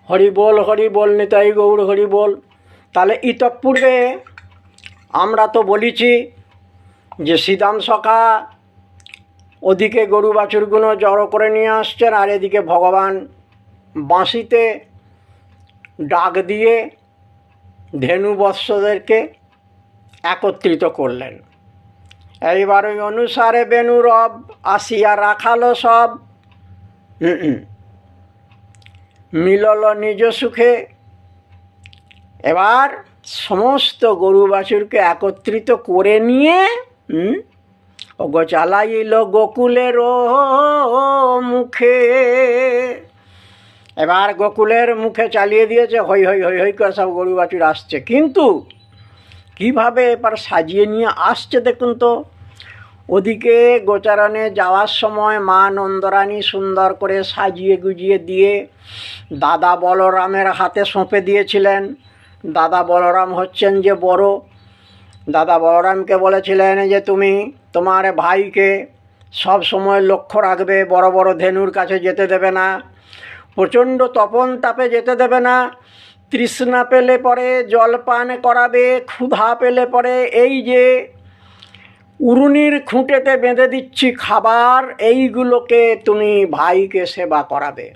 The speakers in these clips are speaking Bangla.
হরি বল নিতাই গৌর হরি বল। তাহলে ইতঃপূর্বে আমরা তো বলেছি যে শ্রীদাম সখা ওদিকে গরু বাছুরগুলো জড়ো করে নিয়ে আসছেন, আর এদিকে ভগবান বাঁশিতে ডাক দিয়ে ধেনু বৎসদেরকে একত্রিত করলেন। এইবার ওই অনুসারে বেণুরব আসিয়া রাখালো সব, মিলল নিজ সুখে। এবার সমস্ত গরু বাছুরকে একত্রিত করে নিয়ে ওগো চালাইল গোকুলের মুখে। এবার গোকুলের মুখে চালিয়ে দিয়েছে, হই হই হই হই করে সব গরু বাছুর আসছে। কিন্তু কিভাবে এবার সাজিয়ে নিয়ে আসছে দেখুন তো। ওদিকে গোচারণে যাওয়ার সময় মা নন্দরানী সুন্দর করে সাজিয়ে গুজিয়ে দিয়ে দাদা বলরামের হাতে সঁপে দিয়েছিলেন। দাদা বলরাম হচ্ছেন যে বড়, দাদা বলরামকে বলেছিলেন যে তুমি তোমার ভাইকে সব সময় লক্ষ্য রাখবে, বড় বড় ধেনুর কাছে যেতে দেবে না, প্রচণ্ড তপন তাপে যেতে দেবে না, তৃষ্ণা পেলে পরে জলপান করাবে, ক্ষুধা পেলে পরে এই যে উরুনির খুঁটেতে বেঁধে দিচ্ছি খাবার, এইগুলোকে তুমি ভাইকে সেবা করাবে।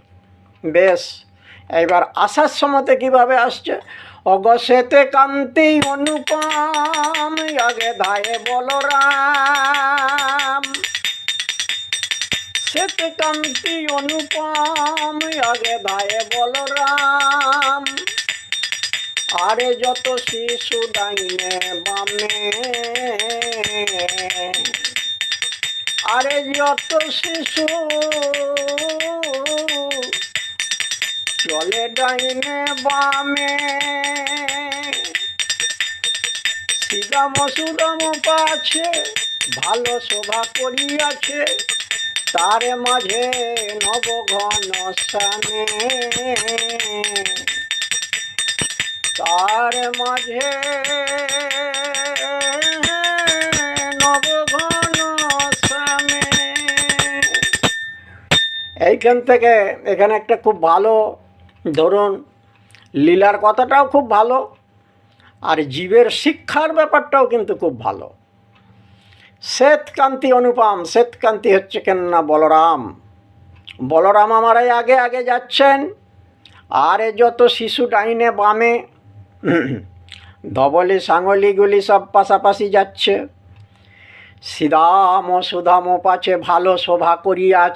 বেশ, এইবার আসার সময়তে কীভাবে আসছে, অগসেতে কান্তি অনুপম আগে ধায়ে বলরাম, সেতে কান্তি অনুপম আগে ধায়ে বলরাম, আরে যত শিশু ডাইনে বামে, আরে যত শিশু চলে ডাইনে বামে, শ্রীরাম সুদাম পাছে ভালো শোভা করিয়াছে, তার মাঝে নবঘন স্থানে, তার মাঝে নবঘন স্থানে। এইখান থেকে এখানে একটা খুব ভালো ধরুন লীলার কথাটাও খুব ভালো, আর জীবের শিক্ষার ব্যাপারটাও কিন্তু খুব ভালো। শ্বেতকান্তি অনুপম, শ্বেতকান্তি হচ্ছে কেন না বলরাম। বলরাম আমার আগে আগে যাচ্ছেন, আর যত শিশু ডাইনে বামে, ধবলি সাঙলিগুলি সব পাশাপাশি যাচ্ছে। শ্রীদাম সুধাম পাছে ভালো শোভা করিয়াছে।